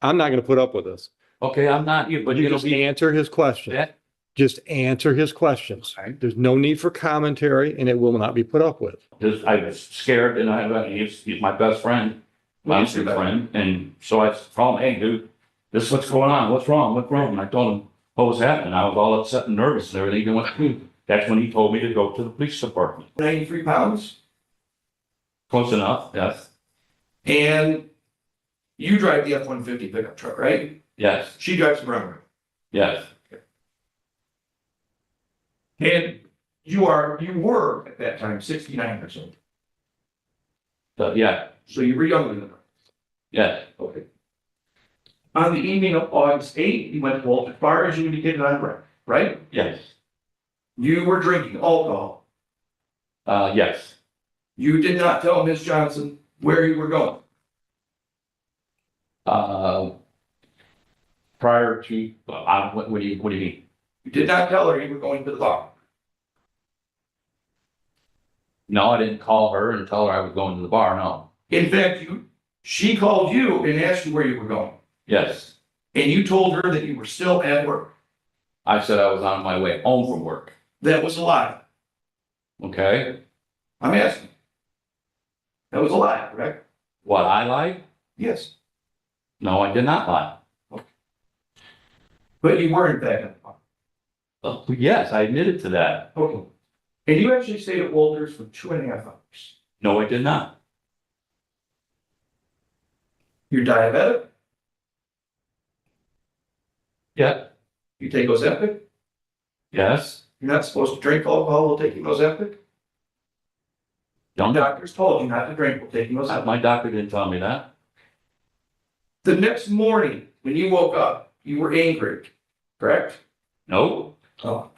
I'm not going to put up with this. Okay, I'm not you, but You it'll just be answer his questions. that. Just answer his questions. Okay. There's no need for commentary and it will not be put up with. Just, I was scared and he's my best friend, my good friend. And so I told him, hey, dude, this is what's going on. What's wrong? What's wrong? And I told him what was happening. I was all upset and nervous and everything. And went through. That's when he told me to go to the police department. 93 pounds. Close enough, yes. And you drive the F-150 pickup truck, right? Yes, She drives the Brown. yes, And you were at that time 69 or so. yeah, So you were younger than her. yes, Okay. On the evening of August 8th, you went to Walter's Bar as you indicated on record, right? yes, You were drinking alcohol. yes. You did not tell Ms. Johnson where you were going. Prior to, what do you mean? You did not tell her you were going to the bar. No, I didn't call her and tell her I was going to the bar, no. In fact, she called you and asked you where you were going. Yes, And you told her that you were still at work. I said I was on my way home from work, That was a lie. okay? I'm asking. That was a lie, correct? What, I lied? Yes. No, I did not lie. But you were in fact at the bar. Yes, I admitted to that. Okay. And you actually stayed at Walter's for 2.5 hours. No, I did not. You're diabetic. Yeah, You take Ozempic. yes. You're not supposed to drink alcohol while taking Ozempic. Don't, Doctors told you not to drink while taking Ozempic. my doctor didn't tell me that. The next morning, when you woke up, you were angry, correct? No, Oh.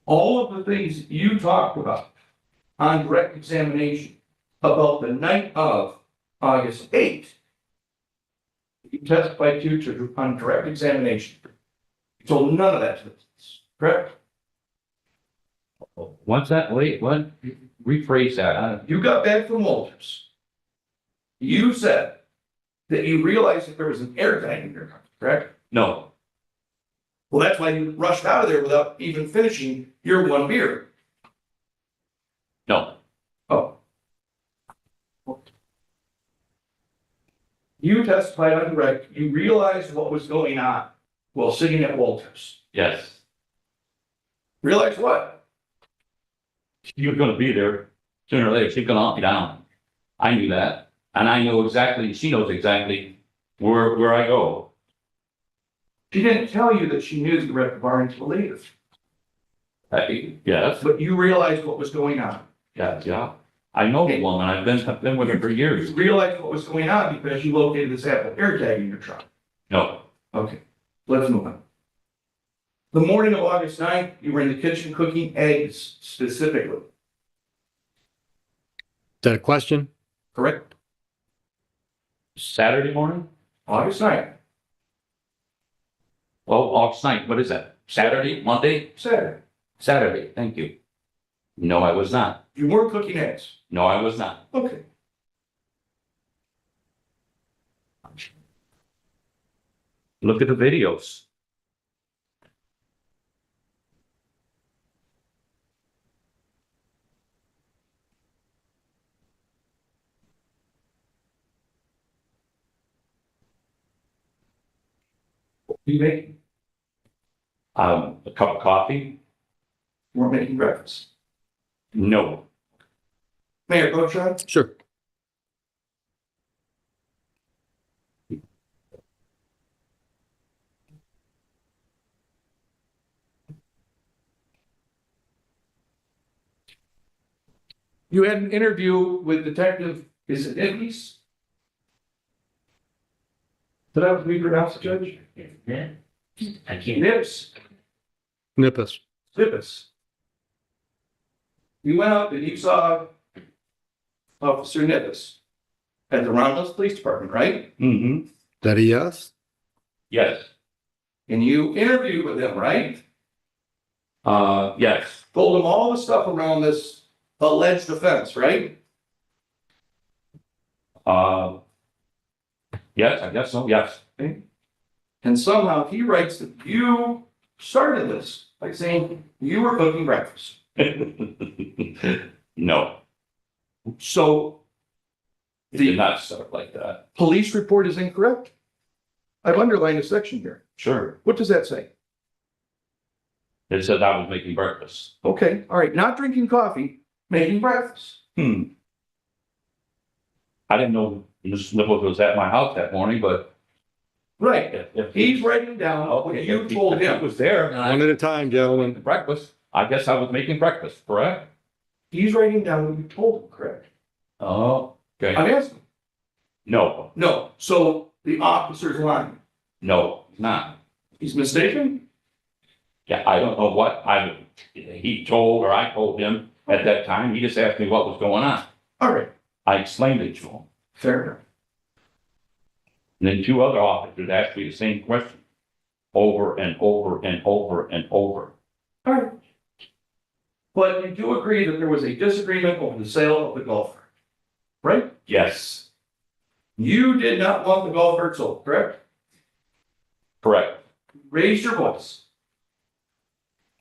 All of the things you talked about on direct examination about the night of August 8th, you testified to on direct examination. You told none of that to us, correct? what's that? Wait, what? Rephrase that. You got back from Walters. You said that you realized that there was an air tag in your car, correct? No, Well, that's why you rushed out of there without even finishing your one beer. no, Oh. You testified on direct, you realized what was going on while sitting at Walters. yes. Realize what? She was gonna be there sooner or later. She's gonna hunt me down. I knew that. And I know exactly, she knows exactly where I go. She didn't tell you that she knew you were at the bar until later, Yes, but you realized what was going on. yeah. I know the woman. I've been with her for years. You realized what was going on because you located this Apple air tag in your truck. No, Okay, let's move on. The morning of August 9th, you were in the kitchen cooking eggs specifically, Is that a question? correct? Saturday morning? August 9th, Oh, August 9th. What is that? Saturday, Monday? Saturday. Saturday. Thank you. No, I was not. You weren't cooking eggs. No, I was not. Okay. Look at the videos. What were you making? A cup of coffee? You weren't making breakfast. No. Mayor Cochran? Sure. You had an interview with Detective, is it Nippes? Did I pronounce it, Judge? Yeah. I can't. Nips, Nippus. Nippes. You went out and you saw Officer Nippes at the Romulus Police Department, right? Mm-hmm. That a yes? Yes. And you interviewed with him, right? Yes. Told him all the stuff around this alleged offense, right? Yes, I guess so, yes. And somehow he writes that you started this by saying you were cooking breakfast. No, So it did the not start like that. police report is incorrect. I've underlined a section here. Sure, What does that say? it said I was making breakfast. Okay, all right, not drinking coffee, making breakfast. I didn't know Mrs. Nichols was at my house that morning, but Right. if He's writing down what okay, you if he- told if he him. was there, and I One was at a time, gentlemen. making breakfast, I guess I was making breakfast, correct? He's writing down what you told him, correct? Oh, okay. I'm asking. No, No, so the officer's lying. no, not. He's mistaken? Yeah, I don't know what he told or I told him at that time. He just asked me what was going on. All right, I explained it to him. fair enough. And then two other officers asked me the same question over and over and over and over. All right. But you do agree that there was a disagreement over the sale of the golf cart, right? Yes, You did not want the golf cart sold, correct? correct. Raised your voice.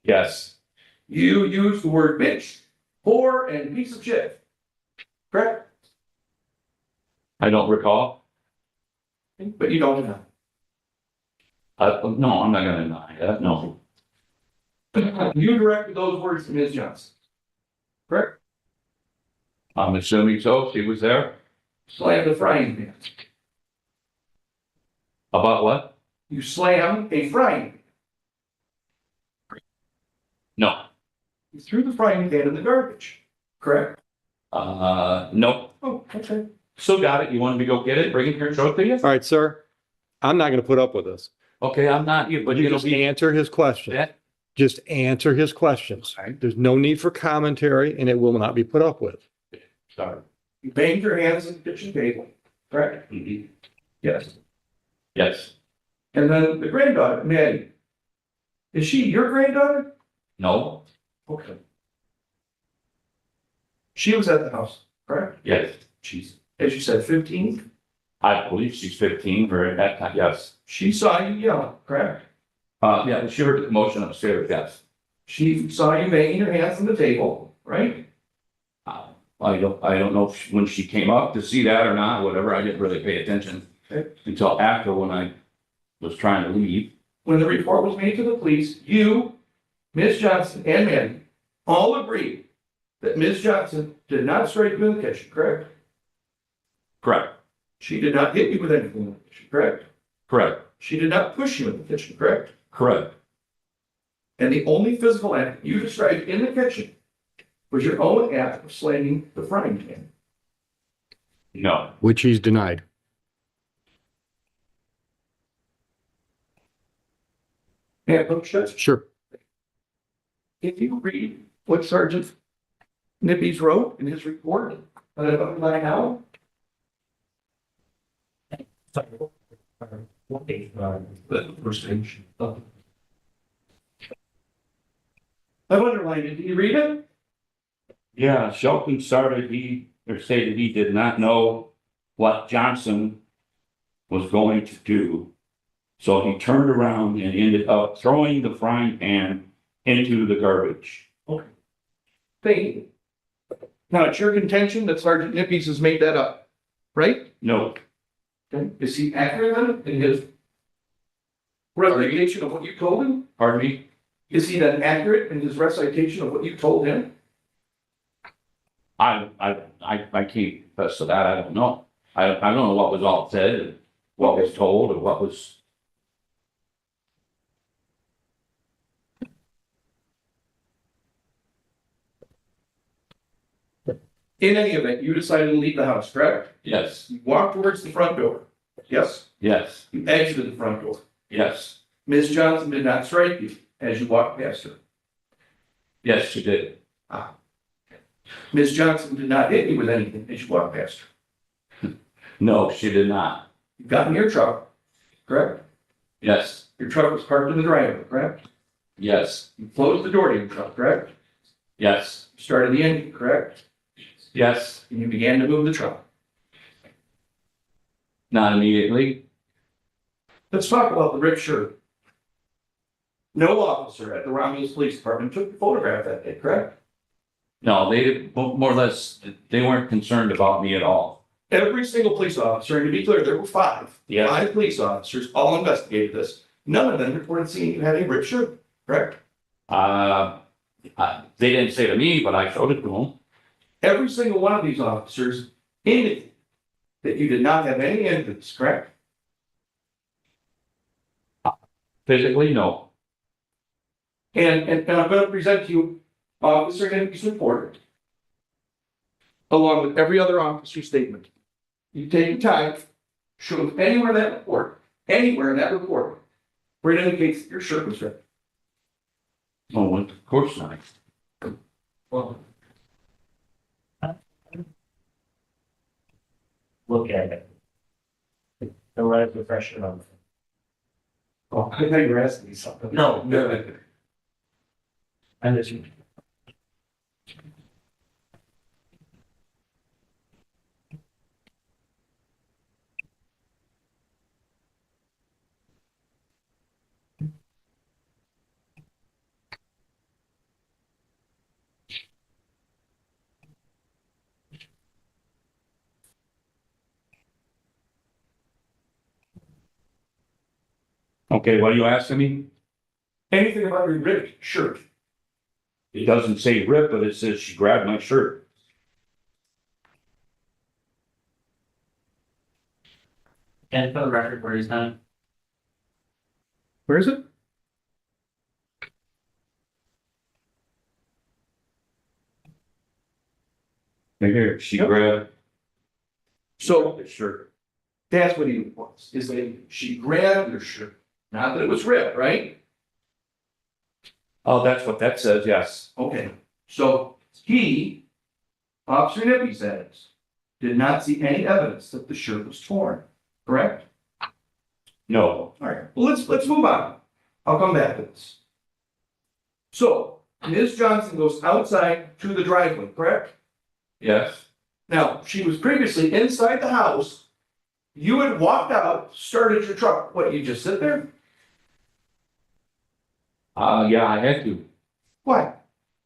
Yes, You used the word bitch, whore, and piece of shit. Correct? I don't recall. But you don't know. No, I'm not gonna deny that. No, You directed those words to Ms. Johnson. Correct? I'm assuming so. She was there. Slam the frying pan. About what? You slam a frying pan. No. You threw the frying pan in the garbage. Correct? No. Oh, okay. Still got it. You want me to go get it? Bring it here and show it to you? All right, sir. I'm not going to put up with this. Okay, I'm not you, but You you know, just answer his question. that, Just answer his questions. There's no need for commentary and it will not be put up with. sorry. You banged your hands on the kitchen table. Correct? Mhm. Yes. Yes. And then the granddaughter, Maddie. Is she your granddaughter? No. Okay. She was at the house, correct? Yes. She's, As you said, 15. I believe she's 15 or at that time. Yes. She saw you yelling, correct? Yeah, she heard the commotion upstairs. Yes. She saw you banging your hands on the table, right? I don't know if when she came up to see that or not, whatever. I didn't really pay attention Okay. until after when I was trying to leave. When the report was made to the police, you, Ms. Johnson, and Maddie all agreed that Ms. Johnson did not strike you in the kitchen, correct? Correct. She did not hit you with anything in the kitchen, correct? Correct. She did not push you in the kitchen, correct? Correct. And the only physical act you described in the kitchen was your own act of slamming the frying pan. No. Which he's denied. May I approach that? Sure. If you read what Sergeant Nippies wrote in his report, that I've underlined now. The first page. I've underlined it. Did you read it? Yeah, Shelton stated he did not know what Johnson was going to do. So he turned around and ended up throwing the frying pan into the garbage. Thank you. Now, it's your contention that Sergeant Nippies has made that up, right? No, Okay. Is he accurate in his recitation of what you told him? pardon me? Is he then accurate in his recitation of what you told him? I can't confess to that. I don't know. I don't know what was all said and what was told or what was. In any event, you decided to leave the house, correct? Yes, You walked towards the front door. Yes? yes, You exited the front door. yes, Ms. Johnson did not strike you as you walked past her. yes, she did. Ms. Johnson did not hit you with anything as you walked past her. No, she did not. You got in your truck, correct? Yes, Your truck was parked in the driveway, correct? yes, You closed the door to your truck, correct? yes, You started the engine, correct? yes, And you began to move the truck. Not immediately. Let's talk about the ripped shirt. No officer at the Romulus Police Department took the photograph that day, correct? No, they, more or less, they weren't concerned about me at all. Every single police officer, and to be clear, there were five. Yeah. 5 police officers, all investigated this. None of them reported seeing you had a ripped shirt, correct? They didn't say to me, but I showed it to them. Every single one of these officers indicated that you did not have any evidence, correct? Physically, no. And I'm going to present to you Officer Henry's report, along with every other officer's statement. You take your time, show anywhere in that report, where it indicates that your shirt was ripped. Oh, of course not. Well, look at it. Don't let it refresh your memory. Oh, I thought you were asking me something. No. And this. Okay, what are you asking me? Anything about your ripped shirt? It doesn't say rip, but it says she grabbed my shirt. And for the record, where he's not. Where is it? Right here, she grabbed So the shirt. that's what he wants, is that she grabbed your shirt, not that it was ripped, right? Oh, that's what that says, yes. Okay, so he, Officer Nippy says, did not see any evidence that the shirt was torn, correct? No, All right, well, let's move on. I'll come back to this. So, Ms. Johnson goes outside to the driveway, correct? yes, Now, she was previously inside the house. You had walked out, started your truck. What, you just sit there? yeah, I had to. Why?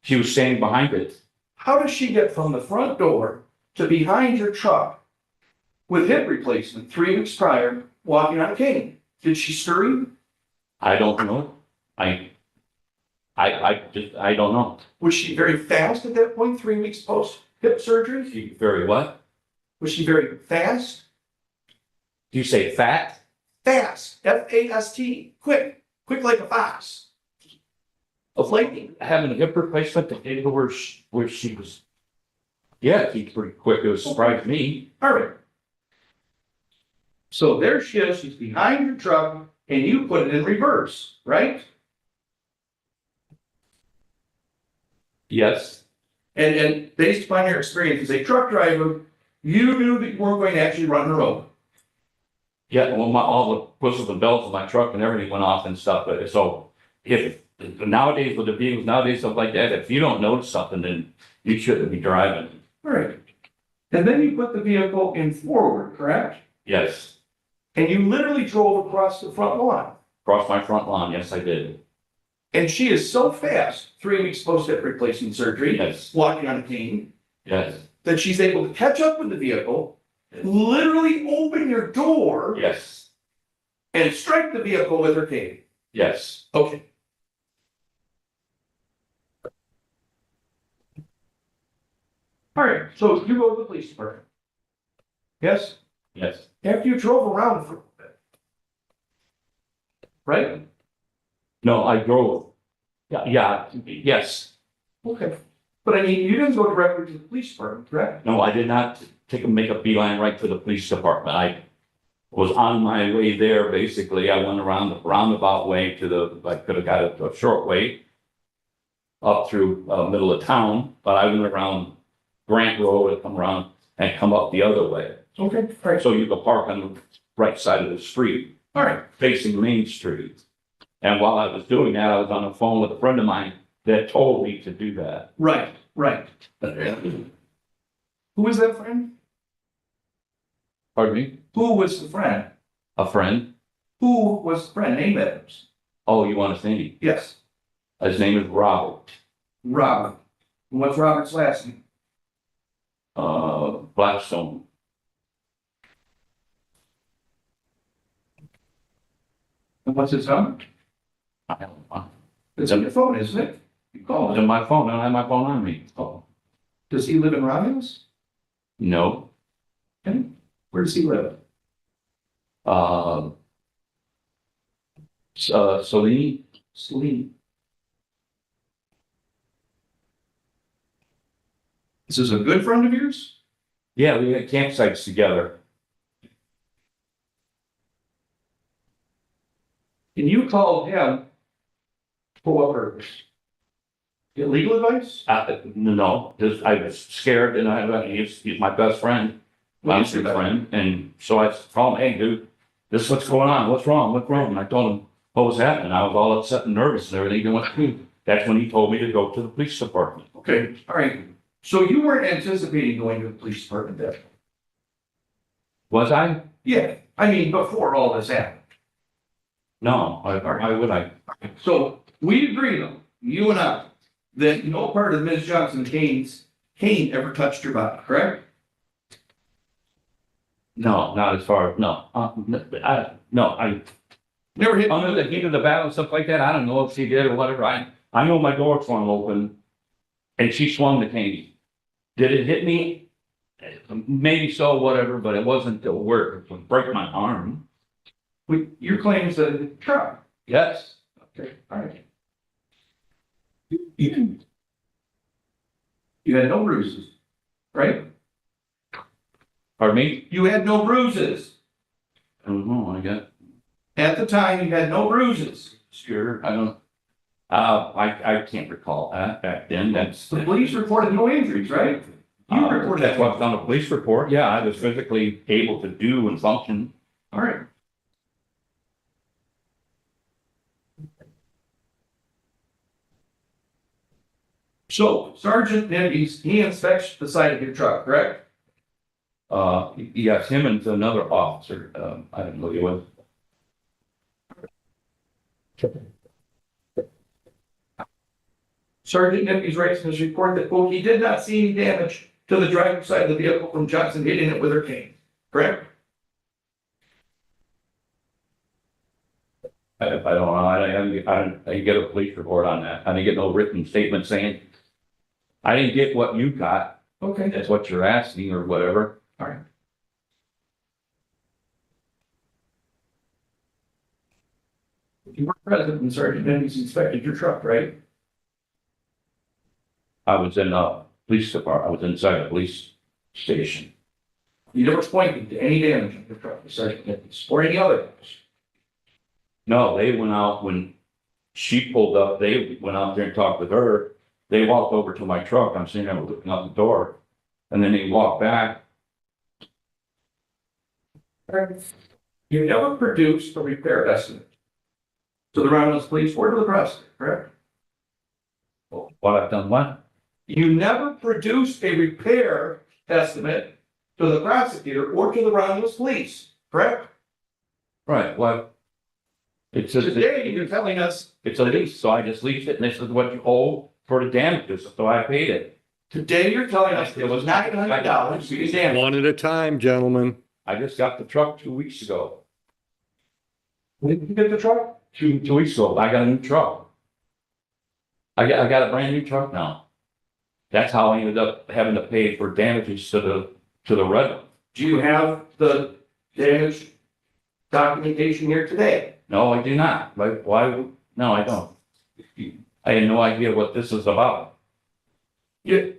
She was standing behind it. How does she get from the front door to behind your truck with hip replacement 3 weeks prior, walking on a cane? Did she stir you? I don't know. I don't know. Was she very fast at that point, 3 weeks post hip surgery? She very what? Was she very fast? Do you say fat? Fast. F-A-S-T. Quick. Quick like a fox. Of lightning. Having a hip replacement to get where she was. Yeah, she's pretty quick. It was surprised me. All right. So there she is. She's behind your truck and you put it in reverse, right? Yes. And based upon your experience as a truck driver, you knew that you weren't going to actually run her over. Yeah, well, all the whistles and bells of my truck and everything went off and stuff, but so if nowadays with the vehicles nowadays, stuff like that, if you don't notice something, then you shouldn't be driving. All right. And then you put the vehicle in forward, correct? Yes, And you literally drove across the front lawn. across my front lawn, yes, I did. And she is so fast, 3 weeks post hip replacement surgery, Yes, walking on a cane, yes, that she's able to catch up with the vehicle, literally open your door yes, and strike the vehicle with her cane. yes, Okay. All right, so you go to the police department. Yes? yes. After you drove around for a bit. Right? No, I drove. Yeah, yes. Okay. But I mean, you didn't go directly to the police department, correct? No, I did not make a beeline right to the police department. I was on my way there, basically. I went around the roundabout way I could have got a short way up through middle of town, but I went around Grant Road and come around and come up the other way. Okay, all right. So you could park on the right side of the street, All right. facing Main Street. And while I was doing that, I was on the phone with a friend of mine that told me to do that. Right, right. Who is that friend? Pardon me? Who was the friend? A friend. Who was the friend? Name that. Oh, you want his name? Yes, His name is Robert. Robert. And what's Robert's last name? Blackstone. And what's his number? I don't know. It's on your phone, isn't it? You call It's him. on my phone. I don't have my phone on me. Oh, Does he live in Romulus? no. And where does he live? Celine. Saline. This is a good friend of yours? Yeah, we had campsites together. And you called him for what purpose? Get legal advice? No, just I was scared and he's my best friend, my best friend. And so I called him, hey, dude, this is what's going on. What's wrong? What's wrong? And I told him what was happening. I was all upset and nervous and everything. And went through. That's when he told me to go to the police department. Okay, all right. So you weren't anticipating going to the police department then? Was I? Yeah, I mean, before all this happened. No, why would I? So we agree though, you and I, that no part of Ms. Johnson Kane ever touched your body, correct? No, not as far as, no. I Never hit. under the heat of the battle and stuff like that, I don't know if she did or whatever. I know my door swung open and she swung the cane. Did it hit me? Maybe so, whatever, but it wasn't to work, it would break my arm. Your claim is that it's a truck. Yes. Okay, all right. You had no bruises, right? Pardon me? You had no bruises. I don't know, I got, At the time, you had no bruises. sure, I don't. I can't recall that back then, that's. The police reported no injuries, right? You reported That's what's on the police report, yeah, I was physically able to do and function. All right. So Sergeant Nimby's, he inspects the side of your truck, correct? Yes, him and another officer, I don't know who he was. Sergeant Nimby's writes in his report that, quote, he did not see any damage to the driver's side of the vehicle from Johnson hitting it with her cane, correct? I don't know, I didn't get a police report on that, I didn't get no written statement saying. I didn't get what you got, Okay. that's what you're asking or whatever. All right. You were present when Sergeant Nimby's inspected your truck, right? I was in a police department, I was inside a police station. You never pointed to any damage on your truck, Sergeant Nimby's, or any other damage. No, they went out when she pulled up, they went out there and talked with her. They walked over to my truck, I'm sitting there looking out the door, and then they walked back. You never produced a repair estimate to the Romulus Police or to the prosecutor, correct? What I've done, what? You never produced a repair estimate to the prosecutor or to the Romulus Police, correct? Right, what? It's just, Today, you're telling us, it's a lease, so I just leased it, and this is what you owe for the damages, so I paid it. today you're telling us it was $900 for your damage. One at a time, gentlemen. I just got the truck 2 weeks ago. When did you get the truck? Two weeks ago, I got a new truck. I got a brand new truck now. That's how I ended up having to pay for damages to the red one. Do you have the damage documentation here today? No, I do not. Why? No, I don't. I had no idea what this is about. You,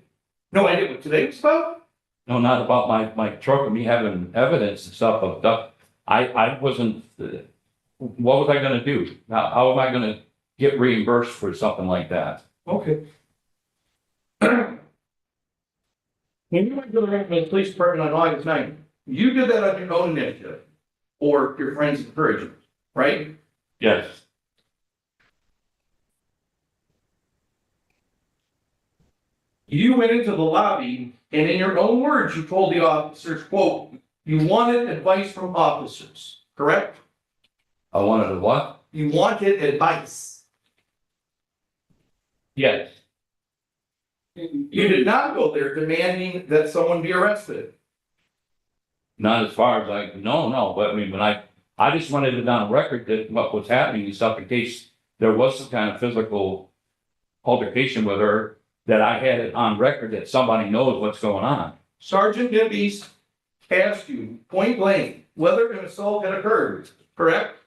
no idea what today was about? No, not about my truck and me having evidence and stuff of stuff. I wasn't, what was I gonna do? How am I gonna get reimbursed for something like that? Okay. When you went to the Ramsey Police Department on August 9th, you did that on your own initiative or your friends' encouragement, right? Yes. You went into the lobby and in your own words, you told the officers, quote, You wanted advice from officers, correct? I wanted to what? You wanted advice. Yes. You did not go there demanding that someone be arrested. Not as far as no, but I mean, I just wanted it on record that what was happening and stuff in case there was some kind of physical altercation with her, that I had it on record that somebody knows what's going on. Sergeant Nibbies asked you point blank whether an assault had occurred, correct?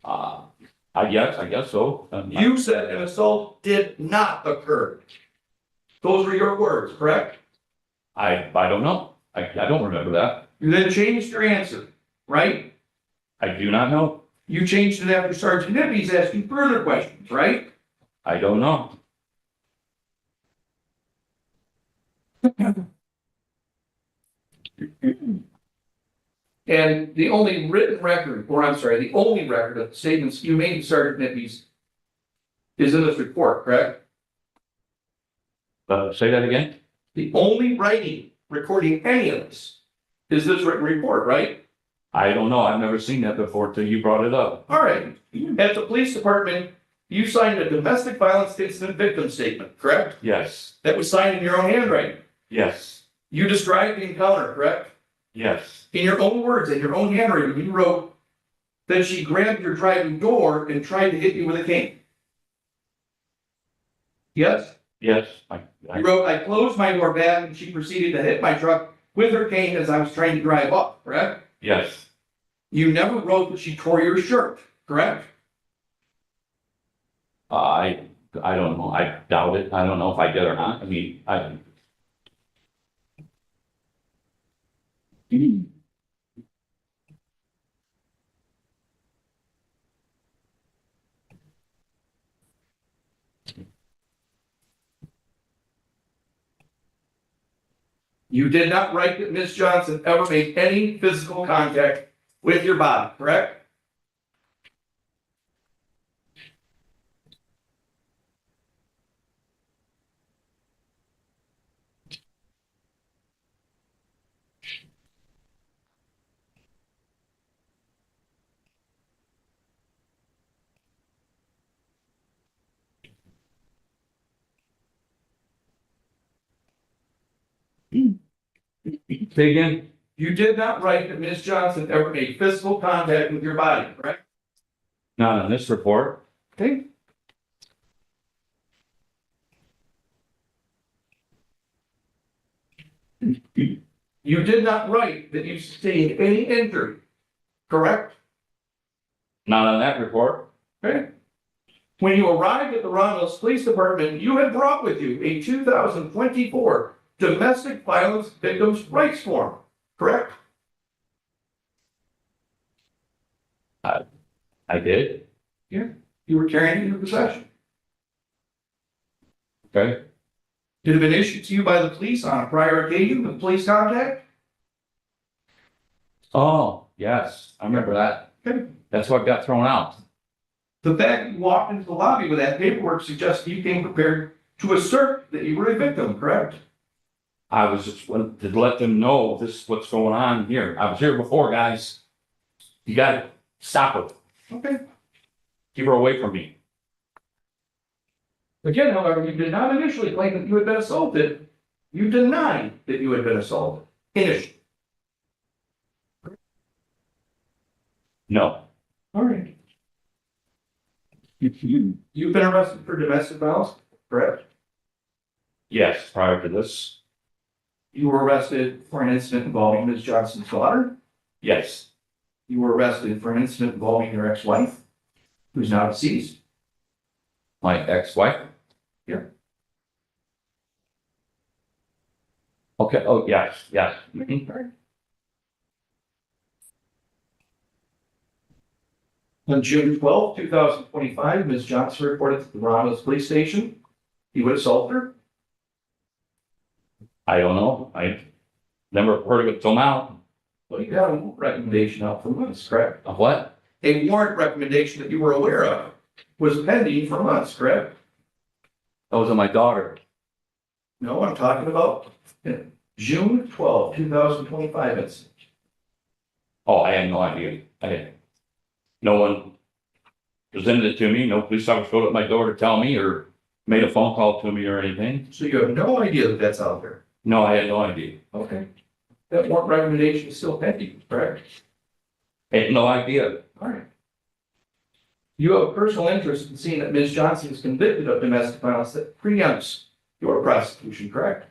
I guess so. You said an assault did not occur. Those were your words, correct? I don't know. I don't remember that. You then changed your answer, right? I do not know. You changed it after Sergeant Nibbies asked you further questions, right? I don't know. And the only written record, or I'm sorry, the only record of the statements you made to Sergeant Nibbies is in this report, correct? Say that again? The only writing recording any of this is this written report, right? I don't know. I've never seen that before till you brought it up. All right. At the police department, you signed a domestic violence incident victim statement, correct? Yes. That was signed in your own handwriting. Yes. You described the encounter, correct? Yes. In your own words, in your own handwriting, you wrote that she grabbed your driving door and tried to hit you with a cane. Yes? Yes. You wrote, I closed my door back and she proceeded to hit my truck with her cane as I was trying to drive up, correct? Yes. You never wrote that she tore your shirt, correct? I don't know. I doubt it. I don't know if I did or not. I mean, You did not write that Ms. Johnson ever made any physical contact with your body, correct? say again? You did not write that Ms. Johnson ever made physical contact with your body, correct? Not on this report. Okay. You did not write that you sustained any injury, correct? Not on that report. Okay. When you arrived at the Romulus Police Department, you had brought with you a 2024 Domestic Violence Victims' Rights Form, correct? I did. You were carrying it in your possession. Okay. It had been issued to you by the police on a prior occasion with police contact? Oh, yes. I remember that. Okay. That's what got thrown out. The fact that you walked into the lobby with that paperwork suggests you came prepared to assert that you were a victim, correct? I was just wanted to let them know this is what's going on here. I was here before, guys. You gotta stop it. Okay. Keep her away from me. Again, however, you did not initially claim that you had been assaulted. You denied that you had been assaulted initially. No. All right. You've been arrested for domestic violence, correct? Yes, prior to this. You were arrested for an incident involving Ms. Johnson's daughter. Yes. You were arrested for an incident involving your ex-wife, who's now deceased. My ex-wife? Yeah. Okay. Oh, yes, yes. Mhm. On June 12, 2025, Ms. Johnson reported to the Romulus Police Station. You would assault her. I don't know. I never heard of it till now. Well, you got a recommendation out for months, correct? Of what? A warrant recommendation that you were aware of was pending for months, correct? That was on my daughter. No, I'm talking about June 12, 2025 incident. Oh, I had no idea. No one presented it to me. No police officer showed up at my door to tell me or made a phone call to me or anything. So you have no idea that that's out there? No, I had no idea. Okay. That warrant recommendation is still pending, correct? I had no idea. All right. You have a personal interest in seeing that Ms. Johnson is convicted of domestic violence that preempts your prosecution, correct?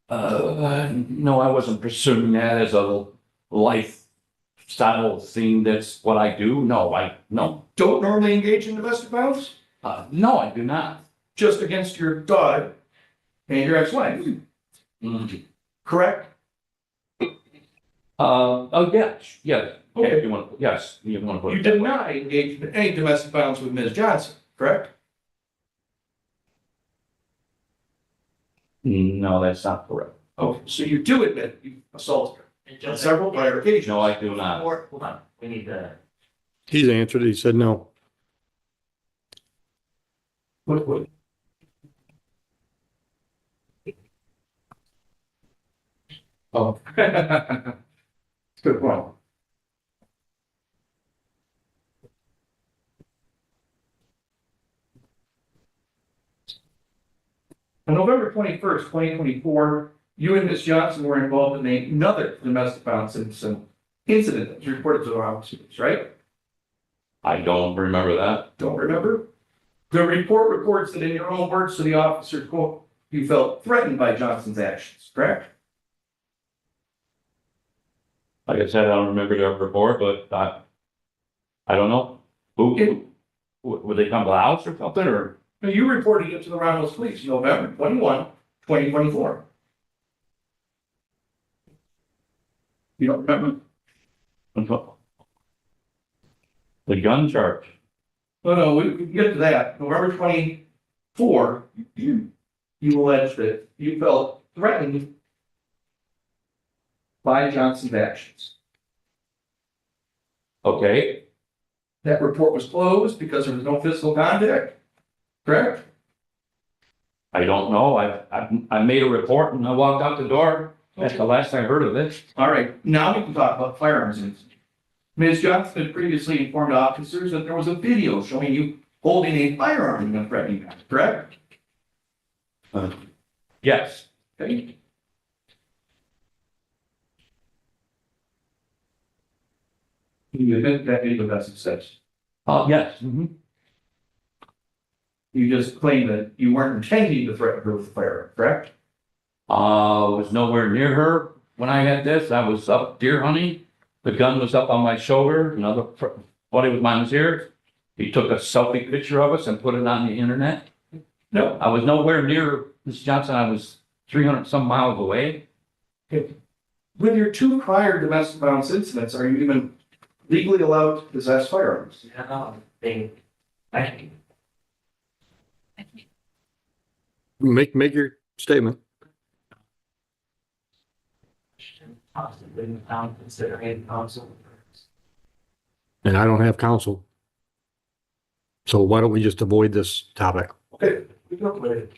No, I wasn't pursuing that as a lifestyle thing. That's what I do. No. Don't normally engage in domestic violence? No, I do not. Just against your daughter and your ex-wife, Mm. correct? Oh, yes. Okay. You want, yes, you want to put You it that did way. not engage in any domestic violence with Ms. Johnson, correct? No, that's not correct. Okay, so you do admit you assaulted her on several prior occasions? No, I do not. Hold on, we need to. He's answered it. He said no. What? Oh. Good point. On November 21st, 2024, you and Ms. Johnson were involved in another domestic violence incident that was reported to the officers, right? I don't remember that. Don't remember? The report reports that in your own words to the officer, quote, you felt threatened by Johnson's actions, correct? Like I said, I don't remember the report, but I don't know. Would they come to the house or something, or? Now, you reported it to the Romulus Police, November 21, 2024. You don't remember? The gun charge. No, we can get to that. November 24, you alleged that you felt threatened by Johnson's actions. Okay, That report was closed because there was no physical contact, correct? I don't know. I made a report and I walked out the door. That's the last I heard of it. All right, now we can talk about firearms incident. Ms. Johnson had previously informed officers that there was a video showing you holding a firearm in a threatening manner, correct? Yes, Okay. You admit that video does exist. yes. Mhm. You just claimed that you weren't intending to threaten her with a firearm, correct? Was nowhere near her when I had this. I was up deer hunting. The gun was up on my shoulder. Another buddy of mine was here. He took a selfie picture of us and put it on the internet. No, I was nowhere near Miss Johnson. I was 300 some miles away. With your two prior domestic violence incidents, are you even legally allowed to possess firearms? Make your statement. Possibly found considering counsel. And I don't have counsel. So why don't we just avoid this topic? Okay, we can avoid it.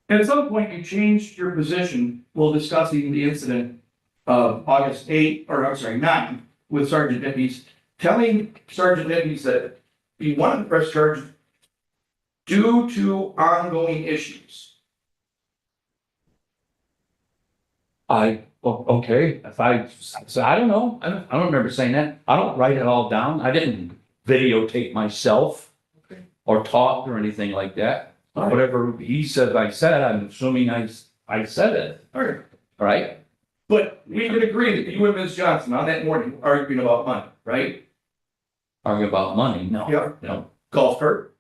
At some point, you changed your position while discussing the incident of August 8, or I'm sorry, 9, with Sergeant Nippies, telling Sergeant Nippies that he wanted to press charges due to ongoing issues. Okay, so I don't know. I don't remember saying that. I don't write it all down. I didn't videotape myself or talk or anything like that. All right. Whatever he said, I said, I'm assuming I said it, All right. all right? But we can agree that you and Ms. Johnson on that morning were arguing about money, right? Arguing about money, no. Yeah. No. Golf cart.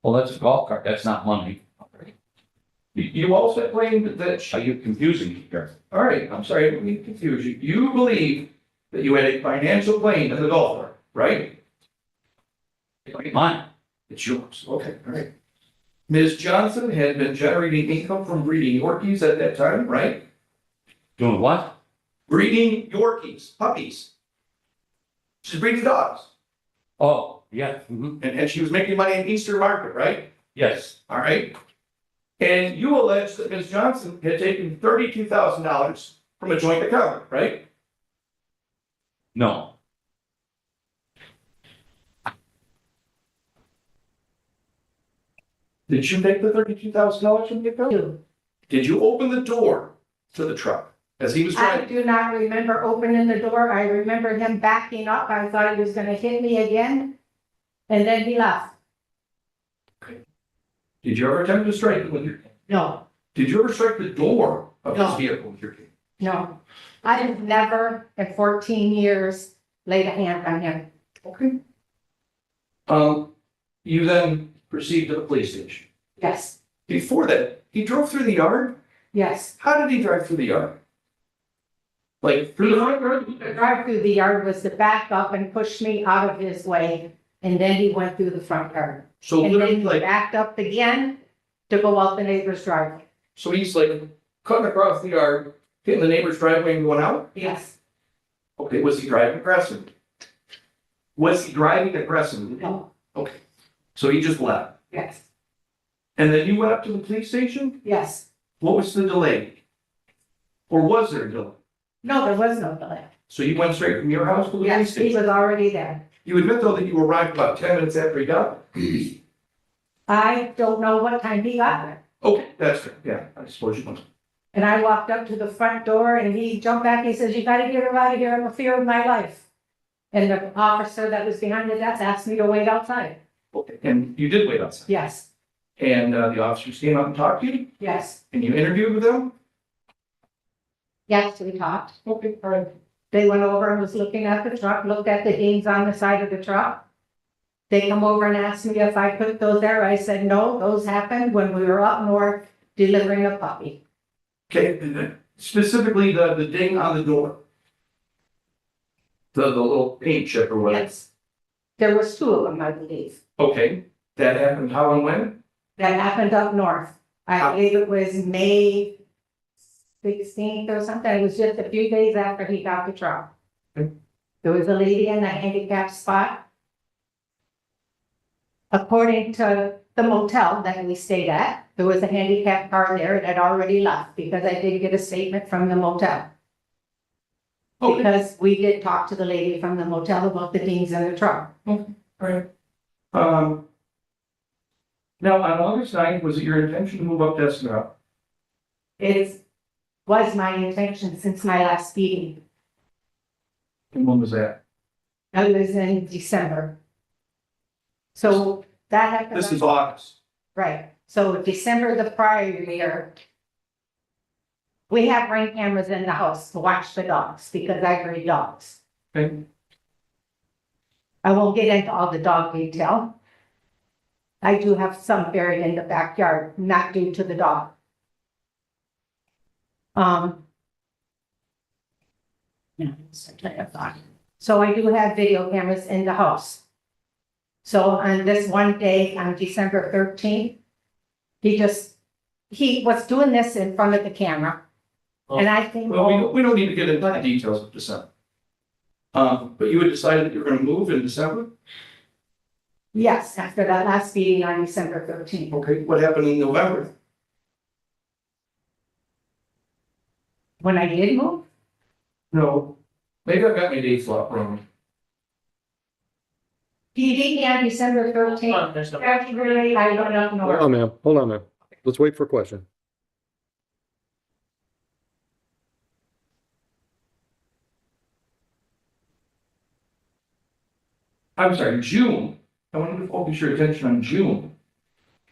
Well, that's a golf cart. That's not money. You also claimed that Are you confusing me here? all right, I'm sorry, I didn't mean to confuse you. You believe that you had a financial claim in the golf cart, right? Mine. It's yours. Okay, all right. Ms. Johnson had been generating income from breeding Yorkies at that time, right? Doing what? Breeding Yorkies, puppies. She's breeding dogs. Oh, yeah, mhm, And she was making money in Eastern Market, right? yes, All right. And you allege that Ms. Johnson had taken $32,000 from a joint account, right? no, Did you take the $32,000 from the account? do. Did you open the door to the truck as he was I driving? do not remember opening the door. I remember him backing up. I thought he was gonna hit me again. And then he left. Did you ever attempt to strike him with your cane? No, Did you ever strike the door of his No. vehicle with your cane? no. I have never in 14 years laid a hand on him. Okay. You then proceed to the police station. Yes, Before that, he drove through the yard? yes. How did he drive through the yard? Like through the front yard? The drive through the yard was to back up and push me out of his way. And then he went through the front yard. So And literally then he like, backed up again to go out the neighbor's driveway. so he's like cutting across the yard, hitting the neighbor's driveway and going out? Yes, Okay, was he driving aggressively? Was he driving aggressively? no, Okay, so he just left. yes, And then you went up to the police station? yes. What was the delay? Or was there a delay? No, there was no delay. So you went straight from your house to the police Yes, he station? was already there. You admit though that you arrived about 10 minutes after he got there? I don't know what time he got there. Okay, that's fair, yeah, I suppose you know. And I walked up to the front door and he jumped back. He says, "You gotta get her out of here. I'm a fear of my life." And the officer that was behind the desk asked me to wait outside. Okay, and you did wait outside? Yes, And the officers came up and talked to you? yes, And you interviewed with them? yes, we talked. Okay, all right. They went over and was looking at the truck, looked at the dings on the side of the truck. They come over and asked me if I put those there. I said, no, those happened when we were up north delivering a puppy. Okay, and then specifically the ding on the door. The little paint chip or whatever. Yes. There was two of them, I believe. Okay, that happened how and when? That happened up north. I How- believe it was May 16th or something. It was just a few days after he got the truck. Okay. There was a lady in the handicapped spot. According to the motel that we stayed at, there was a handicapped car there that had already left because I did get a statement from the motel. Okay, Because we did talk to the lady from the motel about the dings in the truck. all right. Now, on August 9th, was it your intention to move up to Esmeralda? It was my intention since my last meeting. And when was that? That was in December. So that happened. This is August. Right, so December the prior year. We have ring cameras in the house to watch the dogs because I breed dogs. Okay, I won't get into all the dog detail. I do have some buried in the backyard, not due to the dog. Yeah, it's a train of thought. So I do have video cameras in the house. So on this one day, on December 13th, he was doing this in front of the camera. And I think, well, we don't need to get into the details of December. But you had decided that you were gonna move in December? yes, after that last meeting on December 13th. Okay, what happened in November? When I did move, No, maybe I got my dates wrong. he did me on December 13th. There's no. February, I don't Hold know. on, ma'am. Hold on, ma'am. Let's wait for a question. I'm sorry, June. I wanted to focus your attention on June.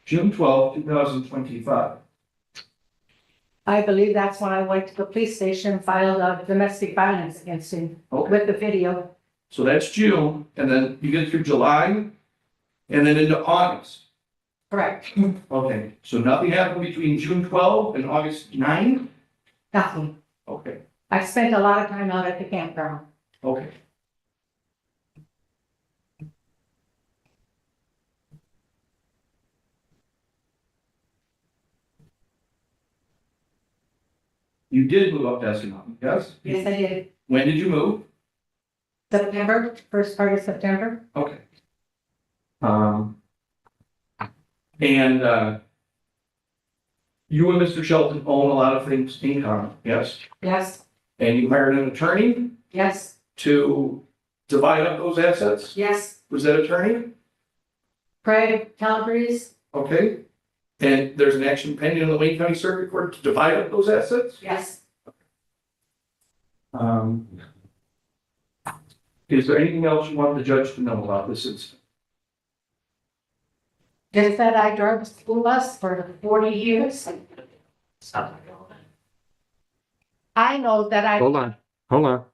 June 12th, 2025. I believe that's when I went to the police station, filed a domestic violence against him Okay, with the video. so that's June, and then you get through July, and then into August. Correct. Okay, so nothing happened between June 12 and August 9? Nothing. Okay, I spent a lot of time out at the campground. okay. You did move up to Escanaba, yes? Yes, I did. When did you move? September, first part of September. Okay. And, you and Mr. Shelton own a lot of things in common, yes? Yes, And you hired an attorney yes, to divide up those assets? yes. Was that attorney? Craig Calabrese, Okay. And there's an action pending in the Wayne County Circuit Court to divide up those assets? yes. Is there anything else you want the judge to know about this incident? Just that I drove a school bus for 40 years. I know that I, Hold on.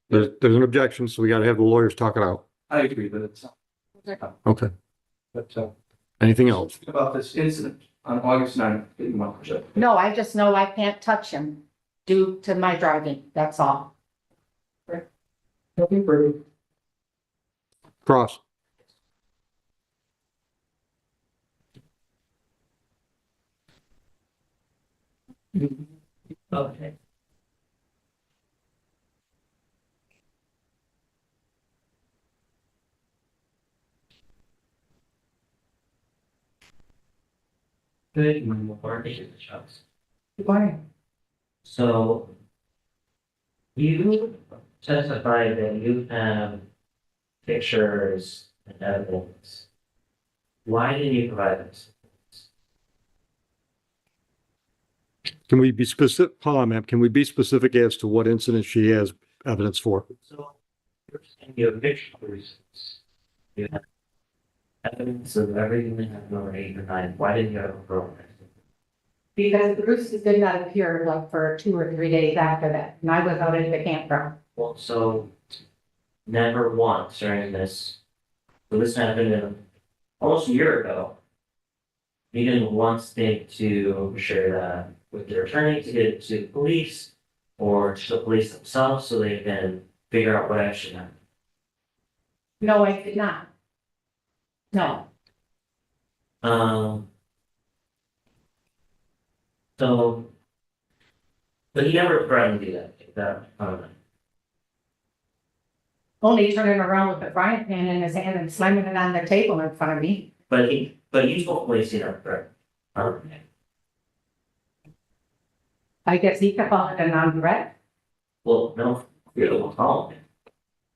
There's an objection, so we gotta have the lawyers talk it out. I agree that it's, Okay. but, Anything else? about this incident on August 9th, that you want to judge. no, I just know I can't touch him due to my driving, that's all. Nothing further. Cross. Okay. Good morning, Chucks. Good morning. So you testified that you have pictures and evidence. Why did you provide this? Can we be specific, hold on, ma'am, can we be specific as to what incident she has evidence for? So you're saying you have pictures. You have evidence of everything that happened over 8 or 9. Why didn't you have a program? Because Bruce did not appear like for 2 or 3 days after that, and I was out at the campground. Well, so never once during this, so this happened almost a year ago. You didn't once think to share that with your attorney to get it to the police or to the police themselves so they can figure out what actually happened. No, I did not. No, So, but he never threatened to do that. only turning around with the frying pan in his hand and slamming it on the table in front of me. But you told police he never threatened. I guess he could call it a non-threat. Well, no, you're the one calling him.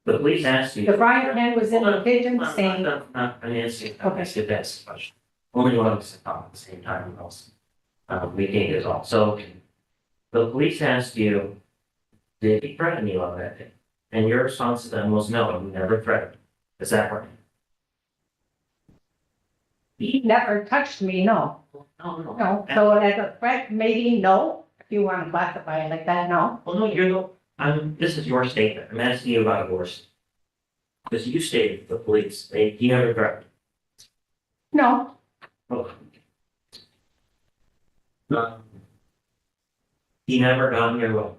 The police asked you. The frying pan was in the kitchen saying, I'm asking that question. Only one of us talk at the same time, or else we can't get it all. So the police asked you, did he threaten you on that day? And your response to them was no, he never threatened. Is that right? he never touched me, no. No. No, so as a threat, maybe no, if you want to classify it like that, no. Well, no, this is your statement. I'm asking you about yours. Because you stated to the police, he never threatened. No, Oh. He never got in your way.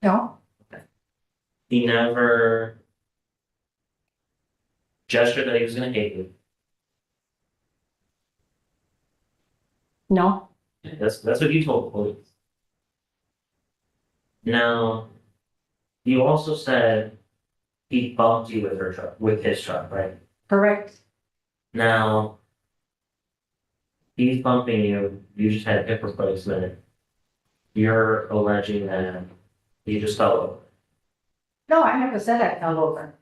no, He never gestured that he was gonna hit you. no, That's what you told the police. Now, you also said he bumped you with her truck, with his truck, right? correct. Now, he's bumping you, you just had a hip replacement. You're alleging that you just fell over. No, I never said I fell over.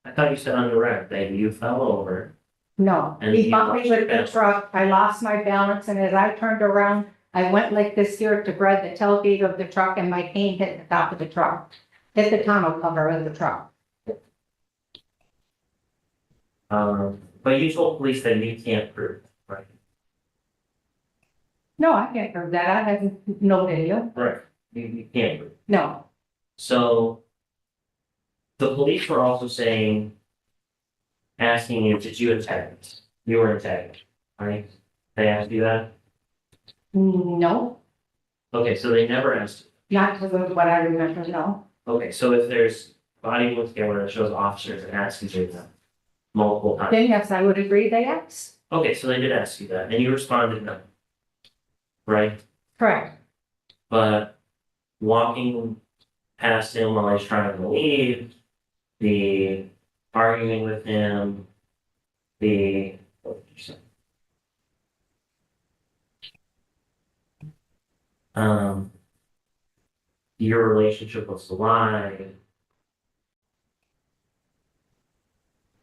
I thought you said on the record that you fell over. No, And he you bumped lost me your with the balance. truck, I lost my balance, and as I turned around, I went like this here to grab the tailgate of the truck, and my cane hit the top of the truck. Hit the tonneau cover of the truck. But you told police that you can't prove, right? No, I can't prove that, I have no video, Right. You can't prove. no. So the police were also saying, asking you, did you attack this? You were attacked, right? They asked you that? No, Okay, so they never asked you. not to what I remember, no. Okay, so if there's body with camera that shows officers and asking you that multiple times. Then yes, I would agree they asked. Okay, so they did ask you that, and you responded no. Right? Correct. But walking past him while he's trying to leave, the arguing with him, what did you say? Your relationship with Salai,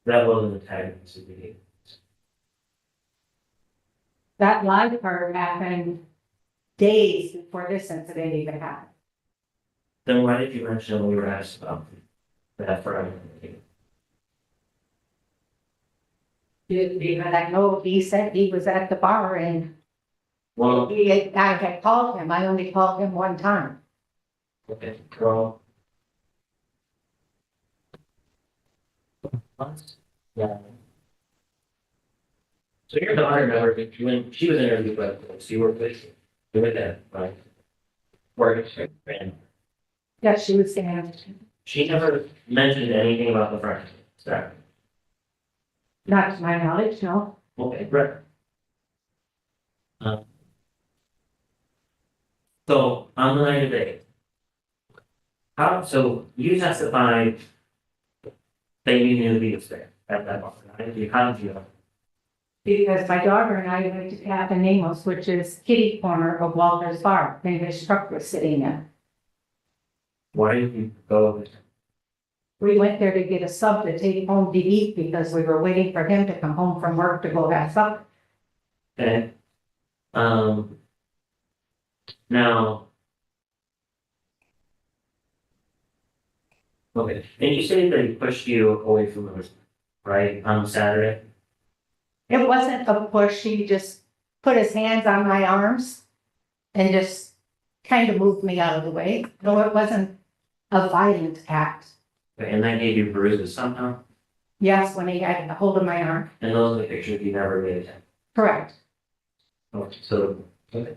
that wasn't the tag of the video. That live part happened days before this incident even happened. Then why did you mention when we were asked about that Friday? Because I know he said he was at the bar and Well, I had called him. I only called him one time. okay, well. Yeah. So your daughter never, when she was interviewed by the police, you were with that, right? Working, and Yes, she was saying, she never mentioned anything about the front, is that, not to my knowledge, no. okay, right. So on the night of day, so you testified that you knew he was there at that bar, right? How did you know? Because my daughter and I went to Captain Amos, which is kitty corner of Walter's Bar, and his truck was sitting there. Why did you go there? We went there to get a sub to take home to eat because we were waiting for him to come home from work to go have supper. Okay. Now. Okay, and you say that he pushed you away from the, right, on Saturday? It wasn't a push, he just put his hands on my arms and just kind of moved me out of the way. No, it wasn't a violent act. Okay, and that gave you bruises somehow? Yes, when he had a hold of my arm. And those are the pictures you never made. Correct. Okay, so, okay.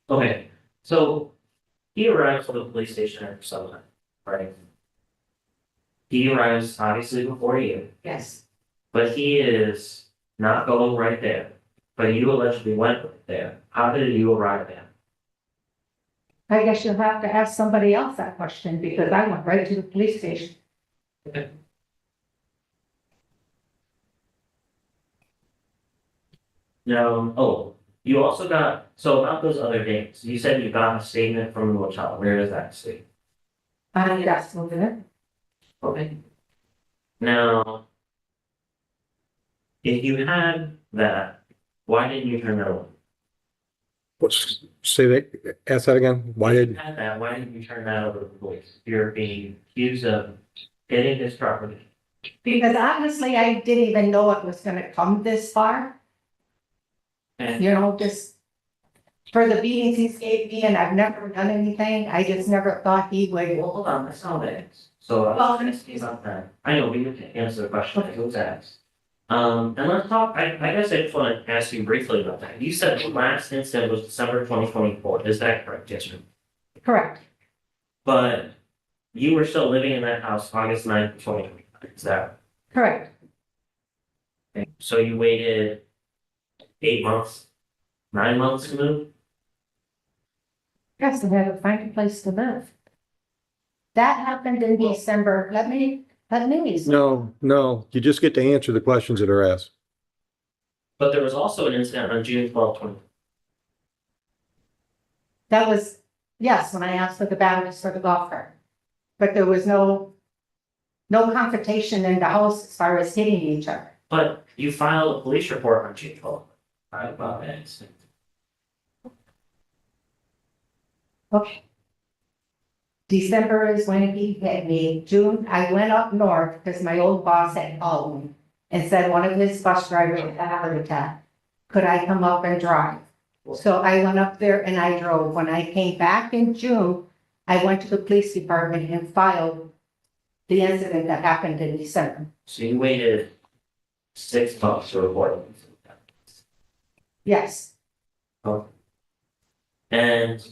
Okay, so he arrives at the police station after some time, right? He arrives obviously before you, Yes. but he is not going right there. But you allegedly went right there. How did you arrive there? I guess you'll have to ask somebody else that question because I went right to the police station. Okay. Now, oh, you also got, so about those other dates, you said you got a statement from the motel. Where is that statement? Yes, over there. Okay. Now, if you had that, why didn't you turn that over? Say that, ask that again. Why If did, you had that, why didn't you turn that over to the police? You're being accused of getting this property. Because honestly, I didn't even know it was gonna come this far. And You know, just for the beatings he gave me and I've never done anything, I just never thought he would. well, hold on, that's not it. So I was gonna say about that. I know we can answer the question that was asked. And let's talk, I guess I just want to ask you briefly about that. You said the last incident was December 2024. Is that correct? Yes, sir. Correct. But you were still living in that house August 9th, 2025. Is that? Correct. Okay. So you waited 8 months, 9 months to move? Yes, I had to find a place to live. That happened in December. Let me. no, you just get to answer the questions that are asked. But there was also an incident on June 12th, 20. That was, yes, when I asked for the balance for the golf cart. But there was no confrontation in the house as far as hitting each other. But you filed a police report on June 12th. Right about that incident. Okay. December is when he hit me. June, I went up north because my old boss had called me and said one of his bus drivers had a heart attack. Could I come up and drive? So I went up there and I drove. When I came back in June, I went to the police department and filed the incident that happened in December. So you waited 6 months to report it. Yes, And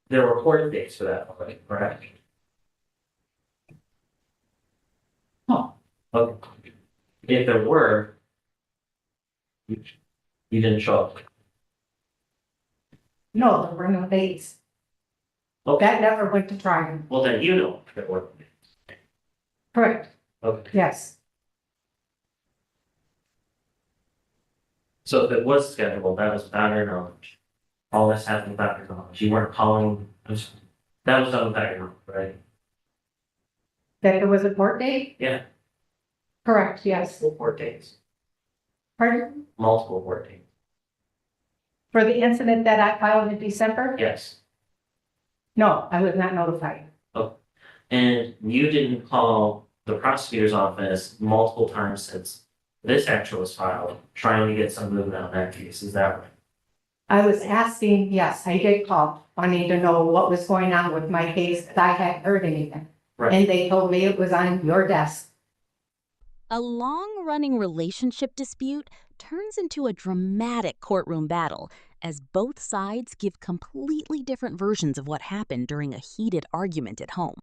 there were court dates for that already, correct? Oh. Okay. If there were, you didn't show up. no, there were no dates. Okay, That never went to trial. well, then you know if it worked. Correct, Okay, yes. so if it was scheduled, that was without your knowledge. All this happened without your knowledge. You weren't calling, that was done without your knowledge, right? That there was a court date? Yeah. Correct, yes. Multiple court dates. Pardon? Multiple court dates. For the incident that I filed in December? Yes. No, I was not notified. And you didn't call the prosecutor's office multiple times since this action was filed, trying to get some movement on that case, is that right? I was asking, yes, I did call, wanting to know what was going on with my case, because I hadn't heard anything. Right. And they told me it was on your desk. A long-running relationship dispute turns into a dramatic courtroom battle as both sides give completely different versions of what happened during a heated argument at home.